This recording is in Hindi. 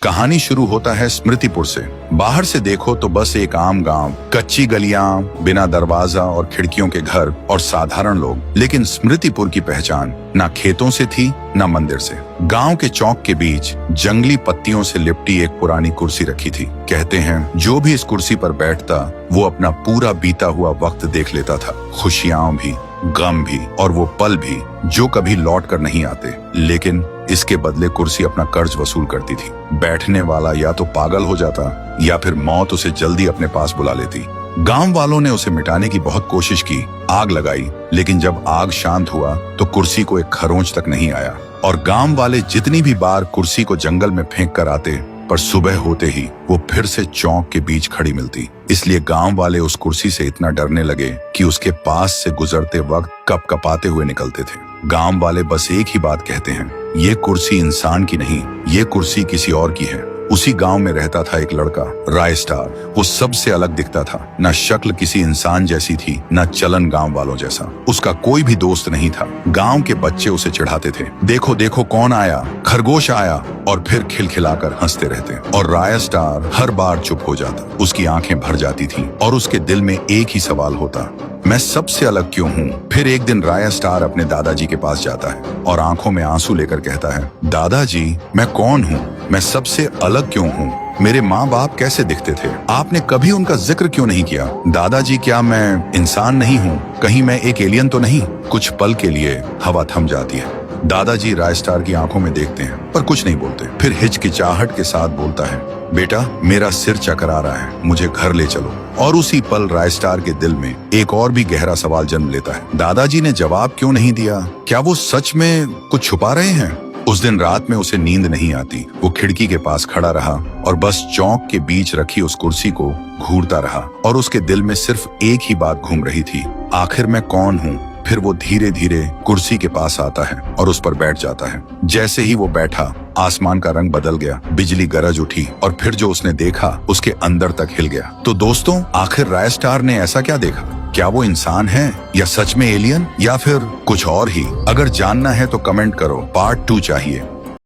कहानी शुरू होता है स्मृतिपुर से। बाहर से देखो तो बस एक आम गांव, कच्ची गलियां, बिना दरवाजा और खिड़कियों के घर और साधारण लोग। लेकिन स्मृतिपुर की पहचान ना खेतों से थी ना मंदिर से। गांव के चौक के बीच जंगली पत्तियों से लिपटी एक पुरानी कुर्सी रखी थी। कहते हैं जो भी इस कुर्सी पर बैठता वो अपना पूरा बीता हुआ वक्त देख लेता था, खुशियां भी, गम भी और वो पल भी जो कभी लौट कर नहीं आते। लेकिन इसके बदले कुर्सी अपना कर्ज वसूल करती थी। बैठने वाला या तो पागल हो जाता या फिर मौत उसे जल्दी अपने पास बुला लेती। गांव वालों ने उसे मिटाने की बहुत कोशिश की, आग लगाई, लेकिन जब आग शांत हुआ तो कुर्सी को एक खरोंच तक नहीं आया। और गांव वाले जितनी भी बार कुर्सी को जंगल में फेंक कर आते, पर सुबह होते ही वो फिर से चौक के बीच खड़ी मिलती। इसलिए गांव वाले उस कुर्सी से इतना डरने लगे कि उसके पास से गुजरते वक्त कपकपाते हुए निकलते थे। गांव वाले बस एक ही बात कहते हैं, ये कुर्सी इंसान की नहीं, ये कुर्सी किसी और की है। उसी गांव में रहता था एक लड़का, राय स्टार। वो सबसे अलग दिखता था, ना शक्ल किसी इंसान जैसी थी, ना चलन गांव वालों जैसा। उसका कोई भी दोस्त नहीं था। गांव के बच्चे उसे चिढ़ाते थे, देखो देखो कौन आया, खरगोश आया, और फिर खिलखिलाकर हंसते रहते। और राय स्टार हर बार चुप हो जाता, उसकी आंखें भर जाती थी और उसके दिल में एक ही सवाल होता, मैं सबसे अलग क्यों हूँ। फिर एक दिन राय स्टार अपने दादाजी के पास जाता है और आंखों में आंसू लेकर कहता है, दादाजी मैं कौन हूँ, मैं सबसे अलग क्यों हूँ, मेरे माँ बाप कैसे दिखते थे, आपने कभी उनका जिक्र क्यों नहीं किया। दादाजी क्या मैं इंसान नहीं हूँ, कहीं मैं एक एलियन तो नहीं। कुछ पल के लिए हवा थम जाती है। दादाजी राय स्टार की आंखों में देखते हैं पर कुछ नहीं बोलते। फिर हिचकिचाहट के साथ बोलता है, बेटा मेरा सिर चकरा रहा है, मुझे घर ले चलो। और उसी पल राय स्टार के दिल में एक और भी गहरा सवाल जन्म लेता है, दादाजी ने जवाब क्यों नहीं दिया, क्या वो सच में कुछ छुपा रहे हैं। उस दिन रात में उसे नींद नहीं आती। वो खिड़की के पास खड़ा रहा और बस चौक के बीच रखी उस कुर्सी को घूरता रहा। और उसके दिल में सिर्फ एक ही बात घूम रही थी, आखिर मैं कौन हूँ। फिर वो धीरे धीरे कुर्सी के पास आता है और उस पर बैठ जाता है। जैसे ही वो बैठा, आसमान का रंग बदल गया, बिजली गरज उठी और फिर जो उसने देखा उसके अंदर तक हिल गया। तो दोस्तों, आखिर राय स्टार ने ऐसा क्या देखा? क्या वो इंसान है या सच में एलियन या फिर कुछ और ही? अगर जानना है तो कमेंट करो, पार्ट 2 चाहिए।